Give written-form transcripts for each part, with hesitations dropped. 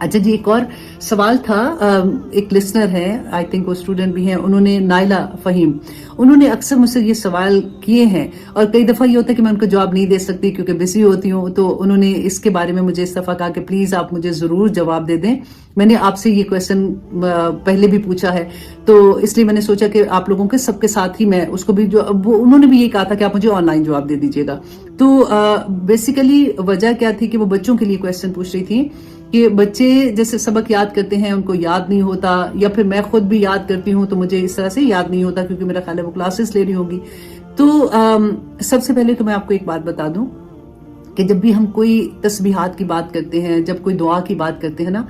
اچھا جی، ایک اور سوال تھا، ایک لسنر ہے، آئی تھنک وہ اسٹوڈنٹ بھی ہیں، انہوں نے، نائلہ فہیم، انہوں نے اکثر مجھ سے یہ سوال کیے ہیں، اور کئی دفعہ یہ ہوتا ہے کہ میں ان کو جواب نہیں دے سکتی کیونکہ بزی ہوتی ہوں، تو انہوں نے اس کے بارے میں مجھے اس دفعہ کہا کہ پلیز آپ مجھے ضرور جواب دے دیں. میں نے آپ سے یہ کویشچن پہلے بھی پوچھا ہے، تو اس لیے میں نے سوچا کہ آپ لوگوں کے سب کے ساتھ ہی میں اس کو بھی، جو انہوں نے بھی یہ کہا تھا کہ آپ مجھے آن لائن جواب دے دیجیے گا. تو بیسیکلی وجہ کیا تھی کہ وہ بچوں کے لیے کویشچن پوچھ رہی تھی کہ بچے جیسے سبق یاد کرتے ہیں ان کو یاد نہیں ہوتا، یا پھر میں خود بھی یاد کرتی ہوں تو مجھے اس طرح سے یاد نہیں ہوتا کیونکہ میرا خیال ہے وہ کلاسز لے رہی ہوگی. تو سب سے پہلے تو میں آپ کو ایک بات بتا دوں کہ جب بھی ہم کوئی تسبیحات کی بات کرتے ہیں، جب کوئی دعا کی بات کرتے ہیں نا،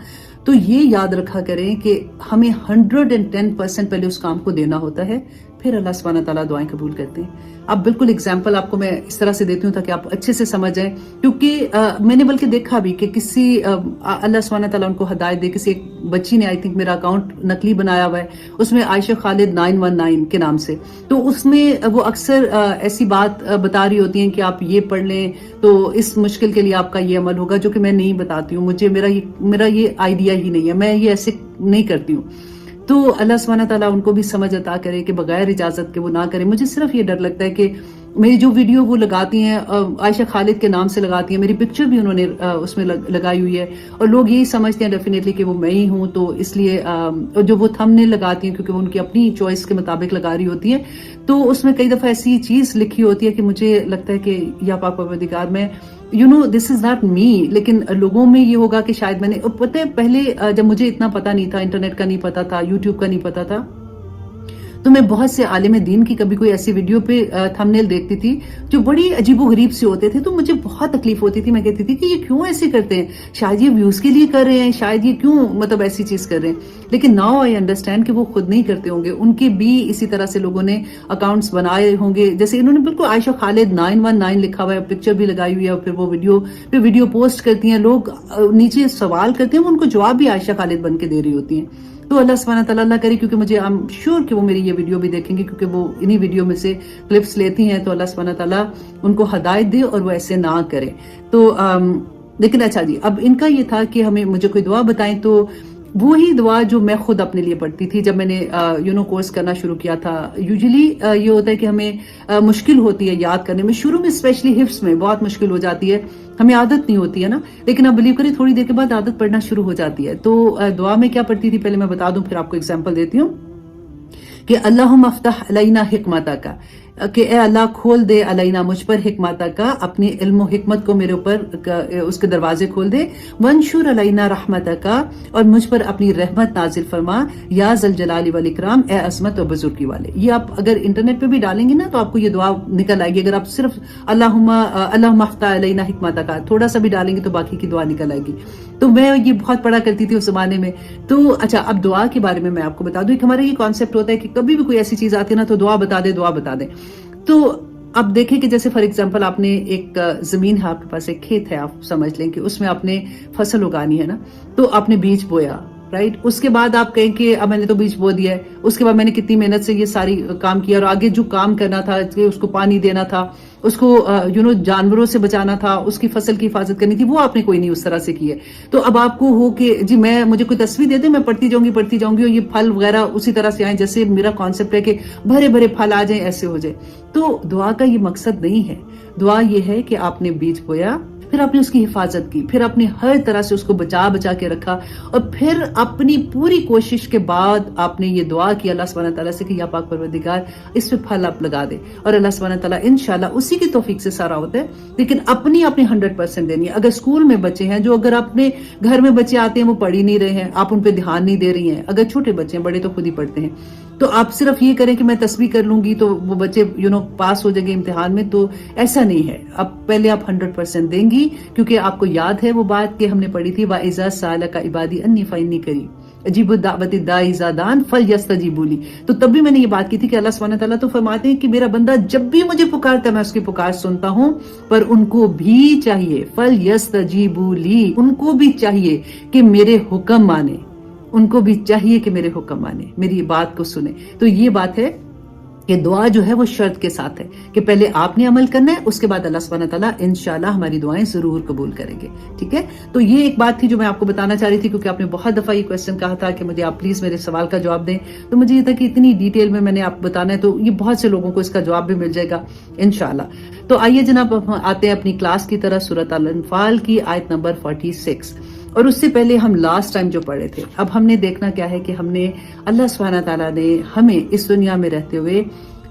تو یہ یاد رکھا کریں کہ ہمیں 110% پہلے اس کام کو دینا ہوتا ہے، پھر اللہ سبحانہ تعالیٰ دعائیں قبول کرتے ہیں. اب بالکل اگزامپل آپ کو میں اس طرح سے دیتی ہوں تاکہ آپ اچھے سے سمجھ جائیں، کیونکہ میں نے بلکہ دیکھا بھی کہ کسی اللہ سبحانہ تعالیٰ ان کو ہدایت دے، کسی ایک بچی نے آئی تھنک میرا اکاؤنٹ نقلی بنایا ہوا ہے، اس میں عائشہ خالد 919 کے نام سے، تو اس میں وہ اکثر ایسی بات بتا رہی ہوتی ہیں کہ آپ یہ پڑھ لیں تو اس مشکل کے لیے آپ کا یہ عمل ہوگا، جو کہ میں نہیں بتاتی ہوں، مجھے میرا یہ آئیڈیا ہی نہیں ہے، میں یہ ایسے نہیں کرتی ہوں. تو اللہ سبحانہ تعالیٰ ان کو بھی سمجھ عطا کرے کہ بغیر اجازت کے وہ نہ کرے. مجھے صرف یہ ڈر لگتا ہے کہ میری جو ویڈیو وہ لگاتی ہیں عائشہ خالد کے نام سے لگاتی ہیں، میری پکچر بھی انہوں نے اس میں لگائی ہوئی ہے، اور لوگ یہی سمجھتے ہیں ڈیفینیٹلی کہ وہ میں ہی ہوں، تو اس لیے جو وہ تھمبنیل لگاتی ہیں کیونکہ وہ ان کی اپنی چوائس کے مطابق لگا رہی ہوتی ہیں، تو اس میں کئی دفعہ ایسی چیز لکھی ہوتی ہے کہ مجھے لگتا ہے کہ یا پاک پروردگار، میں دس از ناٹ می، لیکن لوگوں میں یہ ہوگا کہ شاید میں نے، پتہ ہے پہلے جب مجھے اتنا پتا نہیں تھا، انٹرنیٹ کا نہیں پتا تھا، یوٹیوب کا نہیں پتا تھا، تو میں بہت سے عالم دین کی کبھی کوئی ایسی ویڈیو پہ تھمبنیل دیکھتی تھی جو بڑی عجیب و غریب سے ہوتے تھے، تو مجھے بہت تکلیف ہوتی تھی. میں کہتی تھی کہ یہ کیوں ایسے کرتے ہیں، شاید یہ ویوز کے لیے کر رہے ہیں، شاید یہ کیوں مطلب ایسی چیز کر رہے ہیں. لیکن ناؤ آئی انڈرسٹینڈ کہ وہ خود نہیں کرتے ہوں گے، ان کے بھی اسی طرح سے لوگوں نے اکاؤنٹس بنائے ہوں گے، جیسے انہوں نے بالکل عائشہ خالد 919 لکھا ہوا ہے، پکچر بھی لگائی ہوئی ہے، اور پھر وہ ویڈیو پوسٹ کرتی ہیں، لوگ نیچے سوال کرتے ہیں، وہ ان کو جواب بھی عائشہ خالد بن کے دے رہی ہوتی ہیں. تو اللہ سبحانہ تعالیٰ اللہ کرے، کیونکہ مجھے I'm sure کہ وہ میری یہ ویڈیو بھی دیکھیں گے کیونکہ وہ انہی ویڈیو میں سے کلپس لیتی ہیں، تو اللہ سبحانہ تعالیٰ ان کو ہدایت دے اور وہ ایسے نہ کرے. تو لیکن اچھا جی، اب ان کا یہ تھا کہ مجھے کوئی دعا بتائیں، تو وہی دعا جو میں خود اپنے لیے پڑھتی تھی جب میں نے کورس کرنا شروع کیا تھا. یوزلی یہ ہوتا ہے کہ ہمیں مشکل ہوتی ہے یاد کرنے میں، شروع میں اسپیشلی حفظ میں بہت مشکل ہو جاتی ہے، ہمیں عادت نہیں ہوتی ہے نا، لیکن اب بلیو کریں تھوڑی دیر کے بعد عادت پڑنا شروع ہو جاتی ہے. تو دعا میں کیا پڑھتی تھی پہلے میں بتا دوں، پھر آپ کو اگزامپل دیتی ہوں کہ اللہم افتح علینا حکمتک، کہ اے اللہ کھول دے علینا مجھ پر حکمتک کا، اپنی علم و حکمت کو میرے اوپر اس کے دروازے کھول دے، وانشر علینا رحمتک کا، اور مجھ پر اپنی رحمت نازل فرما، یا ذل جلال والاکرام، اے عظمت و بزرگی والے. یہ آپ اگر انٹرنیٹ پہ بھی ڈالیں گے نا تو آپ کو یہ دعا نکل آئے گی. اگر آپ صرف اللہم افتح علینا حکمتک کا تھوڑا سا بھی ڈالیں گے تو باقی کی دعا نکل آئے گی. تو میں یہ بہت پڑھا کرتی تھی اس زمانے میں. تو اچھا، اب دعا کے بارے میں آپ کو بتا دوں، ایک ہمارا یہ کانسیپٹ ہوتا ہے کہ کبھی بھی کوئی ایسی چیز آتی ہے نا تو دعا بتا دے. تو اب دیکھیں کہ جیسے فار ایگزامپل آپ نے ایک زمین ہے، آپ کے پاس ایک کھیت ہے، آپ سمجھ لیں کہ اس میں آپ نے فصل اگانی ہے نا، تو آپ نے بیج بویا، رائٹ. اس کے بعد آپ کہیں کہ اب میں نے تو بیج بو دیا ہے، اس کے بعد میں نے کتنی محنت سے یہ ساری کام کیا، اور آگے جو کام کرنا تھا، اس کو پانی دینا تھا، اس کو جانوروں سے بچانا تھا، اس کی فصل کی حفاظت کرنی تھی، وہ آپ نے کوئی نہیں اس طرح سے کی ہے. تو اب آپ کو ہو کہ جی مجھے کوئی تصویر دے دیں، میں پڑھتی جاؤں گی اور یہ پھل وغیرہ اسی طرح سے آئیں جیسے میرا کانسیپٹ ہے کہ بھرے بھرے پھل آ جائیں، ایسے ہو جائے. تو دعا کا یہ مقصد نہیں ہے. دعا یہ ہے کہ آپ نے بیج بویا، پھر آپ نے اس کی حفاظت کی، پھر آپ نے ہر طرح سے اس کو بچا کے رکھا، اور پھر اپنی پوری کوشش کے بعد آپ نے یہ دعا کی اللہ سبحانہ تعالیٰ سے کہ یا پاک پروردگار اس پہ پھل آپ لگا دے. اور اللہ سبحانہ تعالیٰ انشاءاللہ اسی کی توفیق سے سارا ہوتا ہے، لیکن اپنی 100% دینی ہے. اگر اسکول میں بچے ہیں، جو اگر اپنے گھر میں بچے آتے ہیں وہ پڑھ ہی نہیں رہے ہیں، آپ ان پہ دھیان نہیں دے رہی ہیں. اگر چھوٹے بچے ہیں، بڑے تو خود ہی پڑھتے ہیں، تو آپ صرف یہ کریں کہ میں تسبیح کر لوں گی تو وہ بچے پاس ہو جائیں گے امتحان میں. تو ایسا نہیں ہے. اب پہلے آپ 100% دیں گی، کیونکہ آپ کو یاد ہے وہ بات کہ ہم نے پڑھی تھی وَإِذَا سَأَلَكَ عِبَادِي أَنِّي فَإِنِّي قَرِيبٌ اجیب الدعوۃ الداعی اذا دعان فلیستجیبوا لی. تو تب بھی میں نے یہ بات کی تھی کہ اللہ سبحانہ تعالیٰ تو فرماتے ہیں کہ میرا بندہ جب بھی مجھے پکارتا ہے میں اس کی پکار سنتا ہوں، پر ان کو بھی چاہیے فلیستجیبوا لی، ان کو بھی چاہیے کہ میرے حکم مانے، ان کو بھی چاہیے کہ میرے حکم مانے، میری بات کو سنیں. تو یہ بات ہے کہ دعا جو ہے وہ شرط کے ساتھ ہے کہ پہلے آپ نے عمل کرنا ہے، اس کے بعد اللہ سبحانہ تعالیٰ انشاءاللہ ہماری دعائیں ضرور قبول کریں گے. ٹھیک ہے، تو یہ ایک بات تھی جو میں آپ کو بتانا چاہ رہی تھی، کیونکہ آپ نے بہت دفعہ یہ کویسچن کہا تھا کہ مجھے آپ پلیز میرے سوال کا جواب دیں. تو مجھے یہ تھا کہ اتنی ڈیٹیل میں نے آپ بتانا ہے، تو یہ بہت سے لوگوں کو اس کا جواب بھی مل جائے گا انشاءاللہ. تو آئیے جناب آتے ہیں اپنی کلاس کی طرح، سورۃ الانفال کی آیت نمبر 46. اور اس سے پہلے ہم لاسٹ ٹائم جو پڑھے تھے، اب ہم نے دیکھنا کیا ہے کہ ہم نے اللہ سبحانہ تعالیٰ نے ہمیں اس دنیا میں رہتے ہوئے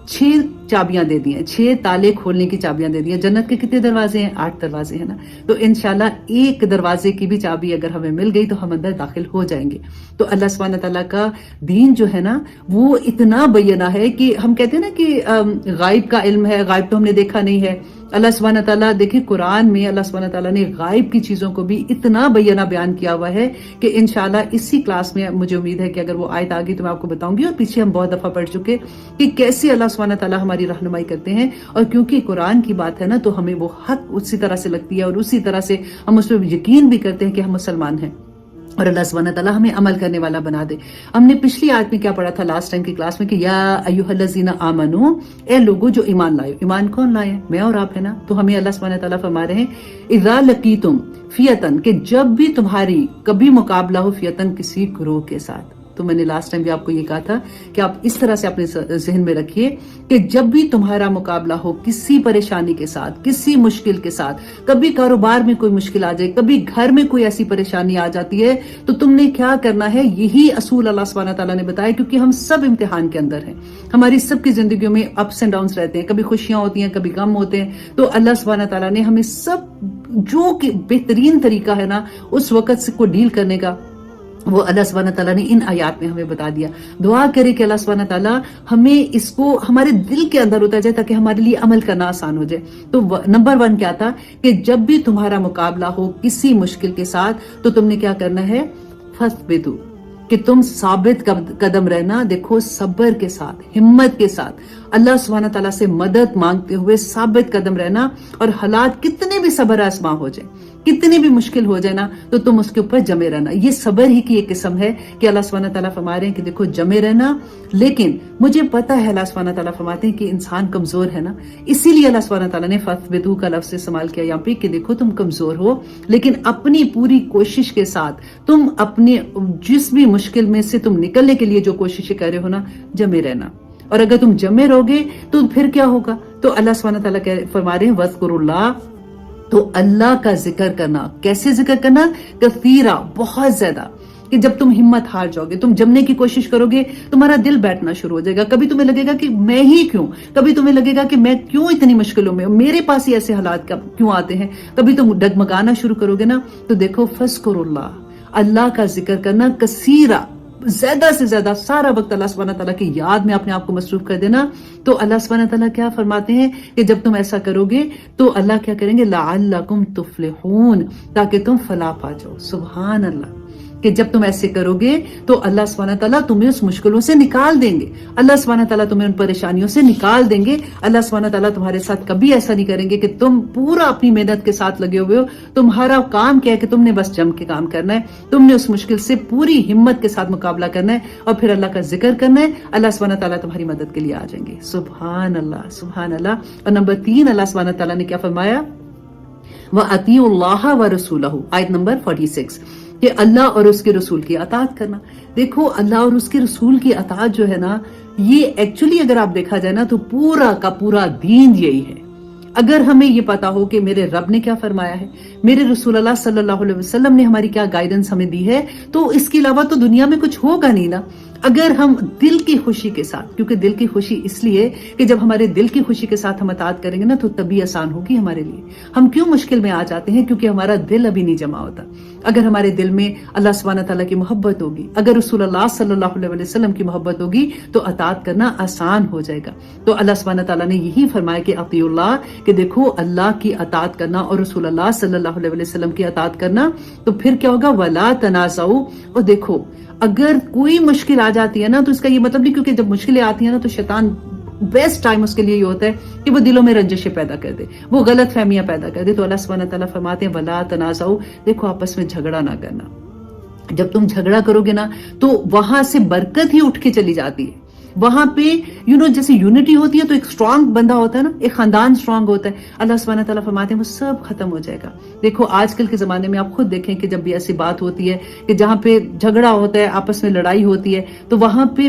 6 چابیاں دے دی ہیں، 6 تالے کھولنے کی چابیاں دے دی ہیں. جنت کے کتنے دروازے ہیں؟ 8 دروازے ہیں نا. تو انشاءاللہ ایک دروازے کی بھی چابی اگر ہمیں مل گئی تو ہم اندر داخل ہو جائیں گے. تو اللہ سبحانہ تعالیٰ کا دین جو ہے نا وہ اتنا بینہ ہے کہ ہم کہتے ہیں نا کہ غائب کا علم ہے، غائب تو ہم نے دیکھا نہیں ہے. اللہ سبحانہ تعالیٰ دیکھیں قرآن میں اللہ سبحانہ تعالیٰ نے غائب کی چیزوں کو بھی اتنا بینہ بیان کیا ہوا ہے کہ انشاءاللہ اسی کلاس میں مجھے امید ہے کہ اگر وہ آیت آگی تو میں آپ کو بتاؤں گی. اور پیچھے ہم بہت دفعہ پڑھ چکے کہ کیسے اللہ سبحانہ تعالیٰ ہماری رہنمائی کرتے ہیں. اور کیونکہ قرآن کی بات ہے نا تو ہمیں وہ حق اسی طرح سے لگتی ہے اور اسی طرح سے ہم اس پہ یقین بھی کرتے ہیں کہ ہم مسلمان ہیں اور اللہ سبحانہ تعالیٰ ہمیں عمل کرنے والا بنا دے. ہم نے پچھلی آیت میں کیا پڑھا تھا لاسٹ ٹائم کی کلاس میں کہ یا ایھا الذین آمنو، اے لوگوں جو ایمان لائے. ایمان کون لائے؟ میں اور آپ ہے نا. تو ہمیں اللہ سبحانہ تعالیٰ فرما رہے ہیں اذا لقیتم فیۃ، کہ جب بھی تمہاری کبھی مقابلہ ہو فیۃ کسی گروہ کے ساتھ. تو میں نے لاسٹ ٹائم بھی آپ کو یہ کہا تھا کہ آپ اس طرح سے اپنے ذہن میں رکھیے کہ جب بھی تمہارا مقابلہ ہو کسی پریشانی کے ساتھ، کسی مشکل کے ساتھ، کبھی کاروبار میں کوئی مشکل آ جائے، کبھی گھر میں کوئی ایسی پریشانی آ جاتی ہے، تو تم نے کیا کرنا ہے. یہی اصول اللہ سبحانہ تعالیٰ نے بتایا، کیونکہ ہم سب امتحان کے اندر ہیں. ہماری سب کی زندگیوں میں اپس اینڈ ڈاؤنس رہتے ہیں، کبھی خوشیاں ہوتی ہیں، کبھی غم ہوتے ہیں. تو اللہ سبحانہ تعالیٰ نے ہمیں سب جو کہ بہترین طریقہ ہے نا اس وقت سے کو ڈیل کرنے کا، وہ اللہ سبحانہ تعالیٰ نے ان آیات میں ہمیں بتا دیا. دعا کرے کہ اللہ سبحانہ تعالیٰ ہمیں اس کو ہمارے دل کے اندر اتر جائے تاکہ ہمارے لیے عمل کرنا آسان ہو جائے. تو نمبر 1 کیا تھا کہ جب بھی تمہارا مقابلہ ہو کسی مشکل کے ساتھ تو تم نے کیا کرنا ہے؟ فَثْبِتُوا، کہ تم ثابت قدم رہنا. دیکھو صبر کے ساتھ، ہمت کے ساتھ اللہ سبحانہ تعالیٰ سے مدد مانگتے ہوئے ثابت قدم رہنا. اور حالات کتنے بھی صبر آزما ہو جائیں، کتنی بھی مشکل ہو جائے نا، تو تم اس کے اوپر جمے رہنا. یہ صبر ہی کی ایک قسم ہے کہ اللہ سبحانہ تعالیٰ فرما رہے ہیں کہ دیکھو جمے رہنا. لیکن مجھے پتا ہے اللہ سبحانہ تعالیٰ فرماتے ہیں کہ انسان کمزور ہے نا، اسی لیے اللہ سبحانہ تعالیٰ نے فَثْبِتُوا کا لفظ استعمال کیا یہاں پہ کہ دیکھو تم کمزور ہو، لیکن اپنی پوری کوشش کے ساتھ تم اپنے جس بھی مشکل میں سے تم نکلنے کے لیے جو کوششیں کر رہے ہو نا، جمے رہنا. اور اگر تم جمے رہو گے تو پھر کیا ہوگا؟ تو اللہ سبحانہ تعالیٰ فرما رہے ہیں وَاذْكُرُوا اللَّهَ، تو اللہ کا ذکر کرنا. کیسے ذکر کرنا؟ کثیرا، بہت زیادہ. کہ جب تم ہمت ہار جاؤ گے، تم جمنے کی کوشش کرو گے، تمہارا دل بیٹھنا شروع ہو جائے گا. کبھی تمہیں لگے گا کہ میں ہی کیوں، کبھی تمہیں لگے گا کہ میں کیوں اتنی مشکلوں میں، میرے پاس ہی ایسے حالات کیوں آتے ہیں. کبھی تم ڈگمگانا شروع کرو گے نا. تو دیکھو فَاذْكُرُوا اللَّهَ، اللہ کا ذکر کرنا کثیرا، زیادہ سے زیادہ سارا وقت اللہ سبحانہ تعالیٰ کی یاد میں اپنے آپ کو مصروف کر دینا. تو اللہ سبحانہ تعالیٰ کیا فرماتے ہیں کہ جب تم ایسا کرو گے تو اللہ کیا کریں گے؟ لعلکم تفلحون، تاکہ تم فلاح پا جاؤ. سبحان اللہ، کہ جب تم ایسے کرو گے تو اللہ سبحانہ تعالیٰ تمہیں اس مشکلوں سے نکال دیں گے. اللہ سبحانہ تعالیٰ تمہیں ان پریشانیوں سے نکال دیں گے. اللہ سبحانہ تعالیٰ تمہارے ساتھ کبھی ایسا نہیں کریں گے کہ تم پورا اپنی محنت کے ساتھ لگے ہوئے ہو، تمہارا کام کیا ہے کہ تم نے بس جم کے کام کرنا ہے، تم نے اس مشکل سے پوری ہمت کے ساتھ مقابلہ کرنا ہے اور پھر اللہ کا ذکر کرنا ہے. اللہ سبحانہ تعالیٰ تمہاری مدد کے لیے آ جائیں گے. سبحان اللہ، سبحان اللہ. اور نمبر 3 اللہ سبحانہ تعالیٰ نے کیا فرمایا؟ وَأَطِيعُوا اللَّهَ وَرَسُولَهُ، آیت نمبر 46، کہ اللہ اور اس کے رسول کی اطاعت کرنا. دیکھو اللہ اور اس کے رسول کی اطاعت جو ہے نا، یہ ایکچولی اگر آپ دیکھا جائے نا تو پورا کا پورا دین یہی ہے. اگر ہمیں یہ پتا ہو کہ میرے رب نے کیا فرمایا ہے، میرے رسول اللہ صلی اللہ علیہ وسلم نے ہماری کیا گائیڈنس ہمیں دی ہے، تو اس کے علاوہ تو دنیا میں کچھ ہوگا نہیں نا. اگر ہم دل کی خوشی کے ساتھ، کیونکہ دل کی خوشی اس لیے کہ جب ہمارے دل کی خوشی کے ساتھ ہم اطاعت کریں گے نا تو تبھی آسان ہوگی ہمارے لیے. ہم کیوں مشکل میں آ جاتے ہیں؟ کیونکہ ہمارا دل ابھی نہیں جمع ہوتا. اگر ہمارے دل میں اللہ سبحانہ تعالیٰ کی محبت ہوگی، اگر رسول اللہ صلی اللہ علیہ وسلم کی محبت ہوگی تو اطاعت کرنا آسان ہو جائے گا. تو اللہ سبحانہ تعالیٰ نے یہی فرمایا کہ اطیعوا اللہ، کہ دیکھو اللہ کی اطاعت کرنا اور رسول اللہ صلی اللہ علیہ وسلم کی اطاعت کرنا. تو پھر کیا ہوگا؟ ولا تنازعوا. اور دیکھو اگر کوئی مشکل آ جاتی ہے نا تو اس کا یہ مطلب نہیں، کیونکہ جب مشکلیں آتی ہیں نا تو شیطان بیسٹ ٹائم اس کے لیے یہ ہوتا ہے کہ وہ دلوں میں رنجشیں پیدا کر دے، وہ غلط فہمیاں پیدا کر دے. تو اللہ سبحانہ تعالیٰ فرماتے ہیں ولا تنازعوا، دیکھو آپس میں جھگڑا نہ کرنا. جب تم جھگڑا کرو گے نا تو وہاں سے برکت ہی اٹھ کے چلی جاتی ہے. وہاں پہ جیسے یونٹی ہوتی ہے تو ایک اسٹرانگ بندہ ہوتا ہے نا, ایک خاندان اسٹرانگ ہوتا ہے, اللہ سبحانہ تعالیٰ فرماتے ہیں وہ سب ختم ہو جائے گا. دیکھو آج کل کے زمانے میں آپ خود دیکھیں کہ جب بھی ایسی بات ہوتی ہے کہ جہاں پہ جھگڑا ہوتا ہے, آپس میں لڑائی ہوتی ہے, تو وہاں پہ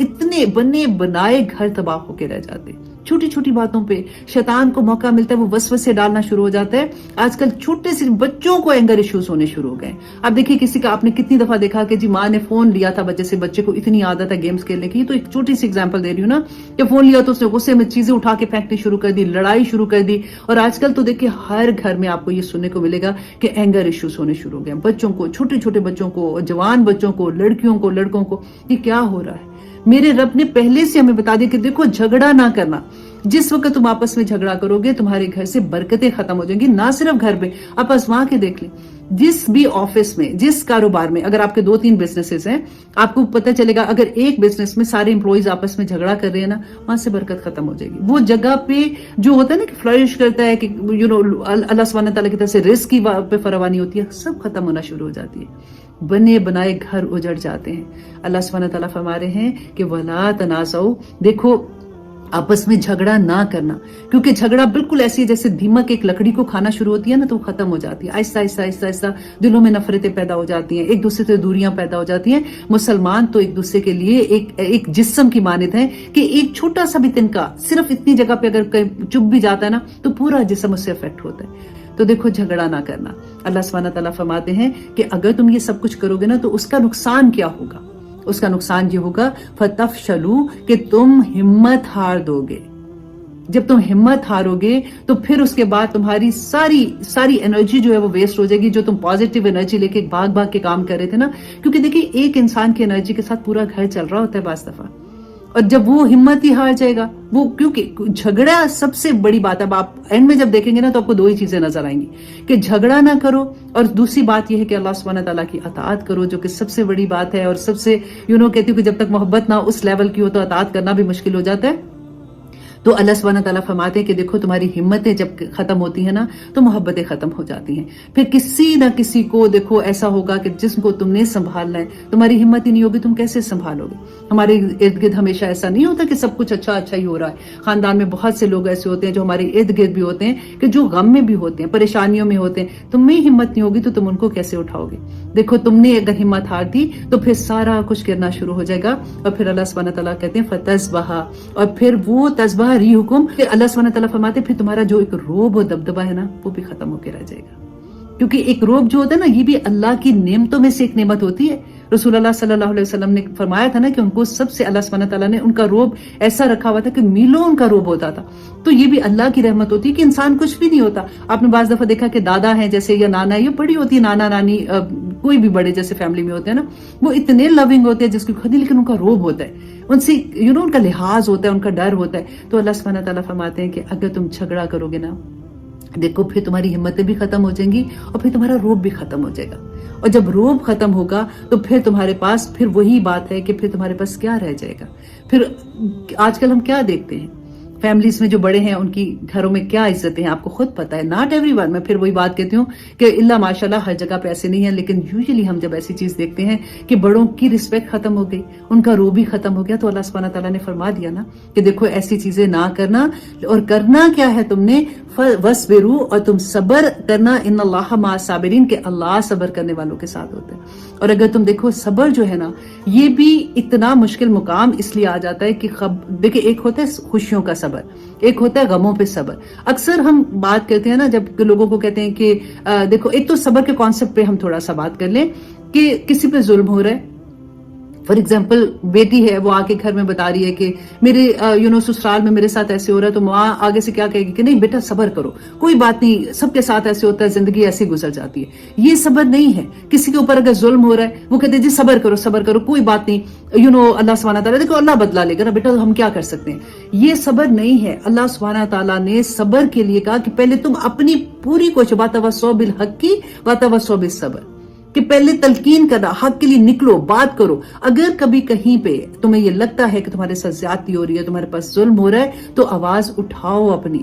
اتنے بنے بنائے گھر تباہ ہو کے رہ جاتے ہیں. چھوٹی چھوٹی باتوں پہ شیطان کو موقع ملتا ہے, وہ وسوسے ڈالنا شروع ہو جاتا ہے. آج کل چھوٹے سے بچوں کو اینگر ایشوز ہونے شروع ہو گئے. اب دیکھیے کسی کا آپ نے کتنی دفعہ دیکھا کہ جی ماں نے فون لیا تھا بچے کو اتنی عادت ہے گیمز کھیلنے کی. تو ایک چھوٹی سی ایگزامپل دے رہی ہوں نا, کہ فون لیا تو اس نے غصے میں چیزیں اٹھا کے پھینکنی شروع کر دی, لڑائی شروع کر دی. اور آج کل تو دیکھیے ہر گھر میں آپ کو یہ سننے کو ملے گا کہ اینگر ایشوز ہونے شروع ہو گئے بچوں کو, چھوٹے چھوٹے بچوں کو, جوان بچوں کو, لڑکیوں کو, لڑکوں کو. یہ کیا ہو رہا ہے؟ میرے رب نے پہلے سے ہمیں بتا دیا کہ دیکھو جھگڑا نہ کرنا. جس وقت تم آپس میں جھگڑا کرو گے تمہارے گھر سے برکتیں ختم ہو جائیں گی. نہ صرف گھر میں, آپ آزما کے دیکھ لیں, جس بھی آفس میں, جس کاروبار میں, اگر آپ کے 2-3 بزنسز ہیں, آپ کو پتہ چلے گا اگر ایک بزنس میں سارے امپلائیز آپس میں جھگڑا کر رہے ہیں نا, وہاں سے برکت ختم ہو جائے گی. وہ جگہ پہ جو ہوتا ہے نا کہ فلرش کرتا ہے, کہ اللہ سبحانہ تعالیٰ کی طرف سے رزق کی پہ فراوانی ہوتی ہے, سب ختم ہونا شروع ہو جاتی ہے. بنے بنائے گھر اجڑ جاتے ہیں. اللہ سبحانہ تعالیٰ فرما رہے ہیں کہ وَلَا تَنَازَعُوا, دیکھو آپس میں جھگڑا نہ کرنا, کیونکہ جھگڑا بالکل ایسی ہے جیسے دیمک ایک لکڑی کو کھانا شروع ہوتی ہے نا, تو وہ ختم ہو جاتی ہے. آہستہ آہستہ آہستہ آہستہ دلوں میں نفرتیں پیدا ہو جاتی ہیں, ایک دوسرے سے دوریاں پیدا ہو جاتی ہیں. مسلمان تو ایک دوسرے کے لیے ایک جسم کی مانند ہے, کہ ایک چھوٹا سا بھی تنکا صرف اتنی جگہ پہ اگر چپ بھی جاتا ہے نا, تو پورا جسم اس سے افیکٹ ہوتا ہے. تو دیکھو جھگڑا نہ کرنا. اللہ سبحانہ تعالیٰ فرماتے ہیں کہ اگر تم یہ سب کچھ کرو گے نا, تو اس کا نقصان کیا ہوگا؟ اس کا نقصان یہ ہوگا فَتَفْشَلُوا, کہ تم ہمت ہار دو گے. جب تم ہمت ہارو گے تو پھر اس کے بعد تمہاری ساری انرجی جو ہے وہ ویسٹ ہو جائے گی, جو تم پازیٹیو انرجی لے کے بھاگ کے کام کر رہے تھے نا. کیونکہ دیکھیں ایک انسان کی انرجی کے ساتھ پورا گھر چل رہا ہوتا ہے بعض دفعہ, اور جب وہ ہمت ہی ہار جائے گا, وہ کیونکہ جھگڑا سب سے بڑی بات ہے. اب آپ اینڈ میں جب دیکھیں گے نا, تو آپ کو 2 ہی چیزیں نظر آئیں گی, کہ جھگڑا نہ کرو, اور دوسری بات یہ ہے کہ اللہ سبحانہ تعالیٰ کی اطاعت کرو, جو کہ سب سے بڑی بات ہے. اور سب سے کہتی ہوں کہ جب تک محبت نہ اس لیول کی ہو تو اطاعت کرنا بھی مشکل ہو جاتا ہے. تو اللہ سبحانہ تعالیٰ فرماتے ہیں کہ دیکھو تمہاری ہمتیں جب ختم ہوتی ہیں نا, تو محبتیں ختم ہو جاتی ہیں. پھر کسی نہ کسی کو دیکھو ایسا ہوگا کہ جسم کو تم نے سنبھالنا ہے, تمہاری ہمت ہی نہیں ہوگی, تم کیسے سنبھالو گے؟ ہمارے ارد گرد ہمیشہ ایسا نہیں ہوتا کہ سب کچھ اچھا ہی ہو رہا ہے. خاندان میں بہت سے لوگ ایسے ہوتے ہیں جو ہمارے ارد گرد بھی ہوتے ہیں, کہ جو غم میں بھی ہوتے ہیں, پریشانیوں میں ہوتے ہیں. تم میں ہمت نہیں ہوگی تو تم ان کو کیسے اٹھاؤ گے؟ دیکھو تم نے اگر ہمت ہار دی تو پھر سارا کچھ گرنا شروع ہو جائے گا. اور پھر اللہ سبحانہ تعالیٰ کہتے ہیں فَتَصْبَحَا, اور پھر وہ تصبح ریحکم, کہ اللہ سبحانہ تعالیٰ فرماتے پھر تمہارا جو ایک روب و دبدبہ ہے نا, وہ بھی ختم ہو کے رہ جائے گا. کیونکہ ایک روب جو ہوتا ہے نا, یہ بھی اللہ کی نعمتوں میں سے ایک نعمت ہوتی ہے. رسول اللہ صلی اللہ علیہ وسلم نے فرمایا تھا نا کہ ان کو سب سے اللہ سبحانہ تعالیٰ نے ان کا روب ایسا رکھا ہوا تھا کہ میلوں ان کا روب ہوتا تھا. تو یہ بھی اللہ کی رحمت ہوتی ہے کہ انسان کچھ بھی نہیں ہوتا. آپ نے بعض دفعہ دیکھا کہ دادا ہیں جیسے, یا نانا, یہ بڑی ہوتی ہے, نانا نانی کوئی بھی بڑے جیسے فیملی میں ہوتے ہیں نا, وہ اتنے لونگ ہوتے ہیں جس کی خود ہی, لیکن ان کا روب ہوتا ہے, ان سے ان کا لحاظ ہوتا ہے, ان کا ڈر ہوتا ہے. تو اللہ سبحانہ تعالیٰ فرماتے ہیں کہ اگر تم جھگڑا کرو گے نا, دیکھو پھر تمہاری ہمتیں بھی ختم ہو جائیں گی, اور پھر تمہارا روب بھی ختم ہو جائے گا. اور جب روب ختم ہوگا تو پھر تمہارے پاس پھر وہی بات ہے کہ پھر تمہارے پاس کیا رہ جائے گا. پھر آج کل ہم کیا دیکھتے ہیں, فیملیز میں جو بڑے ہیں ان کی گھروں میں کیا عزتیں ہیں, آپ کو خود پتا ہے. ناٹ ایوری ون, میں پھر وہی بات کہتی ہوں کہ اللہ ماشاءاللہ ہر جگہ پہ ایسے نہیں ہے, لیکن یوزلی ہم جب ایسی چیز دیکھتے ہیں کہ بڑوں کی رسپیکٹ ختم ہو گئی, ان کا روب بھی ختم ہو گیا, تو اللہ سبحانہ تعالیٰ نے فرما دیا نا کہ دیکھو ایسی چیزیں نہ کرنا. اور کرنا کیا ہے تم نے, وَاصْبِرُوا, اور تم صبر کرنا, ان اللہ مع الصابرین, کہ اللہ صبر کرنے والوں کے ساتھ ہوتے ہیں. اور اگر تم دیکھو صبر جو ہے نا, یہ بھی اتنا مشکل مقام اس لیے آ جاتا ہے کہ دیکھیں ایک ہوتا ہے خوشیوں کا صبر, ایک ہوتا ہے غموں پہ صبر. اکثر ہم بات کرتے ہیں نا جب لوگوں کو کہتے ہیں کہ دیکھو, ایک تو صبر کے کانسیپٹ پہ ہم تھوڑا سا بات کر لیں کہ کسی پہ ظلم ہو رہا ہے. فار ایگزامپل بیٹی ہے, وہ آ کے گھر میں بتا رہی ہے کہ میرے سسرال میں میرے ساتھ ایسے ہو رہا ہے, تو ماں آگے سے کیا کہے گی کہ نہیں بیٹا صبر کرو, کوئی بات نہیں, سب کے ساتھ ایسے ہوتا ہے, زندگی ایسے گزر جاتی ہے. یہ صبر نہیں ہے. کسی کے اوپر اگر ظلم ہو رہا ہے, وہ کہتے ہیں جی صبر کرو, کوئی بات نہیں, اللہ سبحانہ تعالیٰ, دیکھو اللہ بدلا لے گا نا بیٹا, ہم کیا کر سکتے ہیں. یہ صبر نہیں ہے. اللہ سبحانہ تعالیٰ نے صبر کے لیے کہا کہ پہلے تم اپنی پوری کوشش, وَتَوَصَّوْا بِالْحَقِّ وَتَوَصَّوْا بِالصَّبْرِ, کہ پہلے تلقین کرنا, حق کے لیے نکلو, بات کرو. اگر کبھی کہیں پہ تمہیں یہ لگتا ہے کہ تمہارے ساتھ زیادتی ہو رہی ہے, تمہارے پاس ظلم ہو رہا ہے, تو آواز اٹھاؤ اپنی,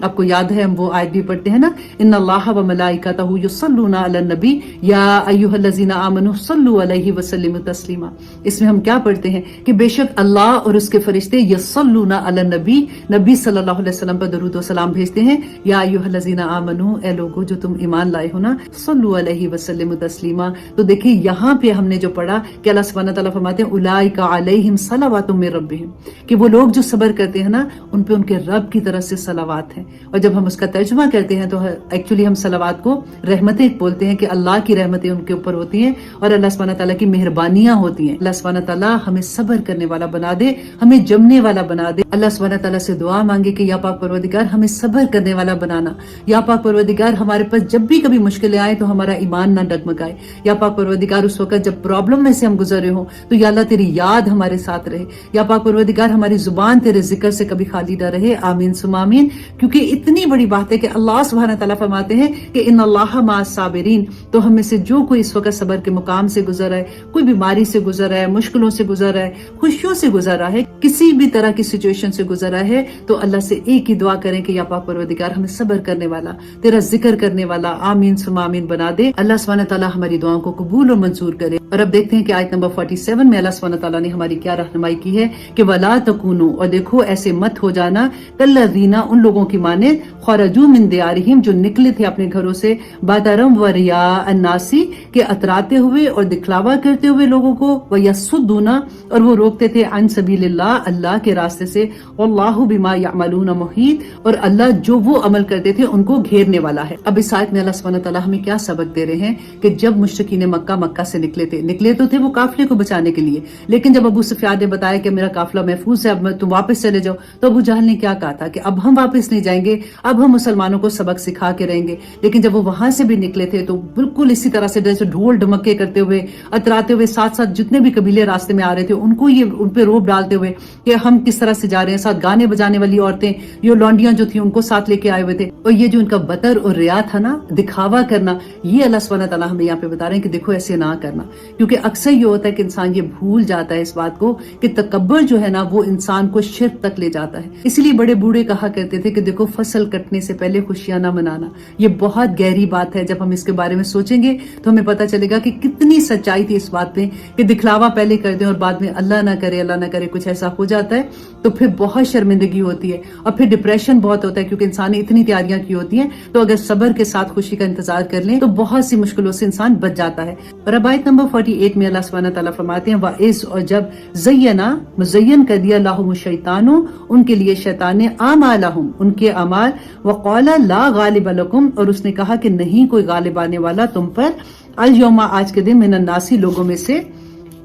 آپ کو یاد ہے ہم وہ آیت بھی پڑھتے ہیں نا، ان اللہ و ملائکتہ یصلون علی النبی یا ایھا الذین آمنوا صلوا علیہ وسلموا تسلیما۔ اس میں ہم کیا پڑھتے ہیں کہ بے شک اللہ اور اس کے فرشتے یصلون علی النبی، نبی صلی اللہ علیہ وسلم پر درود و سلام بھیجتے ہیں۔ یا ایھا الذین آمنوا، اے لوگو جو تم ایمان لائے ہو نا، صلوا علیہ وسلموا تسلیما۔ تو دیکھیں یہاں پہ ہم نے جو پڑھا کہ اللہ سبحانہ تعالیٰ فرماتے ہیں اولئک علیہم صلوات من ربہم، کہ وہ لوگ جو صبر کرتے ہیں نا ان پہ ان کے رب کی طرف سے صلوات ہیں۔ اور جب ہم اس کا ترجمہ کرتے ہیں تو ایکچولی ہم صلوات کو رحمتیں بولتے ہیں، کہ اللہ کی رحمتیں ان کے اوپر ہوتی ہیں اور اللہ سبحانہ تعالیٰ کی مہربانیاں ہوتی ہیں۔ اللہ سبحانہ تعالیٰ ہمیں صبر کرنے والا بنا دے، ہمیں جمنے والا بنا دے۔ اللہ سبحانہ تعالیٰ سے دعا مانگے کہ یا پاک پروردگار ہمیں صبر کرنے والا بنانا، یا پاک پروردگار ہمارے پاس جب بھی کبھی مشکلیں آئے تو ہمارا ایمان نہ ڈگمگائے، یا پاک پروردگار اس وقت جب پرابلم میں سے ہم گزر رہے ہوں تو یا اللہ تیری یاد ہمارے ساتھ رہے، یا پاک پروردگار ہماری زبان تیرے ذکر سے کبھی خالی نہ رہے۔ آمین ثم آمین۔ کیونکہ اتنی بڑی بات ہے کہ اللہ سبحانہ تعالیٰ فرماتے ہیں کہ ان اللہ مع الصابرین، تو ہم میں سے جو کوئی اس وقت صبر کے مقام سے گزر رہا ہے، کوئی بیماری سے گزر رہا ہے، مشکلوں سے گزر رہا ہے، خوشیوں سے گزر رہا ہے، کسی بھی طرح کی سچویشن سے گزر رہا ہے، تو اللہ سے ایک ہی دعا کریں کہ یا پاک پروردگار ہمیں صبر کرنے والا، تیرا ذکر کرنے والا آمین ثم آمین بنا دے۔ اللہ سبحانہ تعالیٰ ہماری دعاؤں کو قبول اور منظور کرے۔ اور اب دیکھتے ہیں کہ آیت نمبر 47 میں اللہ سبحانہ تعالیٰ نے ہماری کیا رہنمائی کی ہے کہ وَلَا تَكُونُوا، اور دیکھو ایسے مت ہو جانا، كَالَّذِينَ، ان لوگوں کی مانند، خَرَجُوا مِن دِيَارِهِمْ، جو نکلے تھے اپنے گھروں سے، بَطَرًا وَرِيَاءَ النَّاسِ، کہ اتراتے ہوئے اور دکھلاوا کرتے ہوئے لوگوں کو، وَيَصُدُّونَ، اور وہ روکتے تھے، عن سبیل اللہ، اللہ کے راستے سے، وَاللَّهُ بِمَا يَعْمَلُونَ مُحِيطٌ، اور اللہ جو وہ عمل کرتے تھے ان کو گھیرنے والا ہے۔ اب اس آیت میں اللہ سبحانہ تعالیٰ ہمیں کیا سبق دے رہے ہیں کہ جب مشرکین مکہ سے نکلے تو تھے وہ قافلے کو بچانے کے لیے، لیکن جب ابو سفیان نے بتایا کہ میرا قافلہ محفوظ ہے، اب تم واپس چلے جاؤ، تو ابو جہل نے کیا کہا تھا کہ اب ہم واپس نہیں جائیں گے، اب ہم مسلمانوں کو سبق سکھا کے رہیں گے۔ لیکن جب وہ وہاں سے بھی نکلے تھے تو بالکل اسی طرح سے جیسے ڈھول ڈمکے کرتے ہوئے، اتراتے ہوئے، ساتھ ساتھ جتنے بھی قبیلے راستے میں آ رہے تھے ان پہ روب ڈالتے ہوئے کہ ہم کس طرح سے جا رہے ہیں، ساتھ گانے بجانے والی عورتیں، یہ لونڈیاں جو تھیں ان کو ساتھ لے کے آئے ہوئے تھے، اور یہ جو ان کا بطر اور ریا تھا نا، دکھاوا کرنا، یہ اللہ سبحانہ تعالیٰ ہمیں یہاں پہ بتا رہے ہیں کہ دیکھو ایسے نہ کرنا۔ کیونکہ اکثر یہ ہوتا ہے کہ انسان یہ بھول جاتا ہے اس بات کو کہ تکبر جو ہے نا وہ انسان کو شرک تک لے جاتا ہے۔ اس لیے بڑے بوڑھے کہا کرتے تھے کہ دیکھو فصل کٹنے سے پہلے خوشیاں نہ منانا۔ یہ بہت گہری بات ہے، جب ہم اس کے بارے میں سوچیں گے تو ہمیں پتہ چلے گا کہ کتنی سچائی تھی اس بات پہ کہ دکھلاوا پہلے کر دیں اور بعد میں اللہ نہ کرے کچھ ایسا ہو جاتا ہے تو پھر بہت شرمندگی ہوتی ہے اور پھر ڈپریشن بہت ہوتا ہے، کیونکہ انسان نے اتنی تیاریاں کی ہوتی ہیں۔ تو اگر صبر کے ساتھ خوشی کا انتظار کر لیں تو بہت سی مشکلوں سے انسان بچ جاتا ہے۔ اور اب آیت نمبر 48 میں اللہ سبحانہ تعالیٰ فرماتے ہیں وَإِذْ، اور جب زینا، مزین کر دیا، لَهُمُ الشَّيْطَانُ، ان کے لیے شیطان نے، أَعْمَالَهُمْ، ان کے اعمال، وَقَالَ لَا غَالِبَ لَكُمْ، اور اس نے کہا کہ نہیں کوئی غالب آنے والا تم پر، الْيَوْمَ، آج کے دن، مِنَ النَّاسِ، لوگوں میں سے،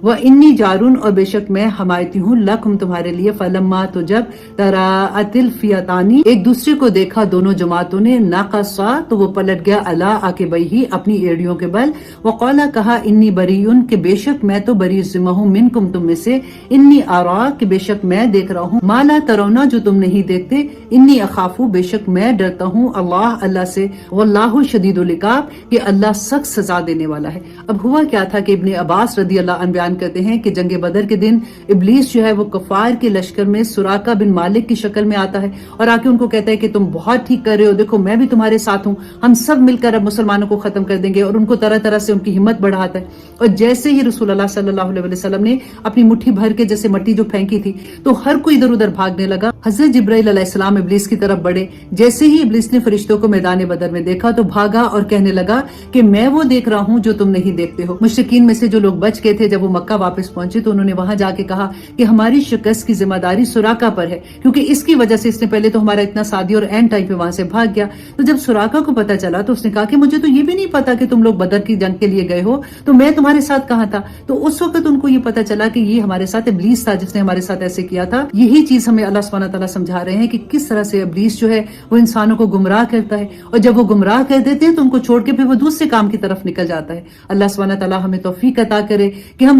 وَإِنِّي جَارٌ، اور بے شک میں حمایتی ہوں، لَكُمْ، تمہارے لیے، فَلَمَّا، تو جب تَرَاءَتِ الْفِئَتَانِ، ایک دوسرے کو دیکھا دونوں جماعتوں نے، نَقَصَا، تو وہ پلٹ گیا، عَلَىٰ عَقِبَيْهِ، اپنی ایڑیوں کے بل، وَقَالَ، کہا، إِنِّي بَرِيٌّ، کہ بے شک میں تو بری ذمہ ہوں، مِنْكُمْ، تم میں سے، إِنِّي أَرَىٰ، کہ بے شک میں دیکھ رہا ہوں، مَا لَا تَرَوْنَ، جو تم نہیں دیکھتے، إِنِّي أَخَافُ، بے شک میں ڈرتا ہوں، اللہ سے، وَاللَّهُ شَدِيدُ الْعِقَابِ، کہ اللہ سخت سزا دینے والا ہے۔ اب ہوا کیا تھا کہ ابن عباس رضی اللہ عنہ بیان کرتے ہیں کہ جنگ بدر کے دن ابلیس جو ہے وہ کفار کے لشکر میں سراقہ بن مالک کی شکل میں آتا ہے اور آ کے ان کو کہتا ہے کہ تم بہت ٹھیک کر رہے ہو، دیکھو میں بھی تمہارے ساتھ ہوں، ہم سب مل کر اب مسلمانوں کو ختم کر دیں گے، اور ان کو طرح طرح سے ان کی ہمت بڑھاتا ہے۔ اور جیسے ہی رسول اللہ صلی اللہ علیہ وسلم نے اپنی مٹھی بھر کے جیسے مٹی جو پھینکی تھی تو ہر کوئی ادھر ادھر بھاگنے لگا۔ حضرت جبرائیل علیہ السلام ابلیس کی طرف بڑھے، جیسے ہی ابلیس نے فرشتوں کو میدان بدر میں دیکھا تو بھاگا اور کہنے لگا کہ میں وہ دیکھ رہا ہوں جو تم نہیں دیکھتے ہو۔ مشرکین میں سے جو لوگ بچ گئے تھے جب وہ مکہ واپس پہنچے تو انہوں نے وہاں جا کے کہا کہ ہماری شکست کی ذمہ داری سراقہ پر ہے، کیونکہ اس کی وجہ سے اس نے پہلے تو ہمارا اتنا ساتھ دیا اور اینڈ ٹائم پہ وہاں سے بھاگ گیا۔ تو جب سراقہ کو پتا چلا تو اس نے کہا کہ مجھے تو یہ بھی نہیں پتا کہ تم لوگ بدر کی جنگ کے لیے گئے ہو، تو میں تمہارے ساتھ کہاں تھا؟ تو اس وقت ان کو یہ پتا چلا کہ یہ ہمارے ساتھ ابلیس تھا جس نے ہمارے ساتھ ایسے کیا تھا۔ یہی چیز ہمیں اللہ سبحانہ تعالیٰ سمجھا رہے ہیں کہ کس طرح سے ابلیس جو ہے وہ انسانوں کو گمراہ کرتا ہے، اور جب وہ گمراہ کر دیتے ہیں تو ان کو چھوڑ کے پھر وہ دوسرے کام کی طرف نکل جاتا ہے۔ اللہ سبحانہ تعالیٰ ہمیں توفیق عطا کرے کہ ہم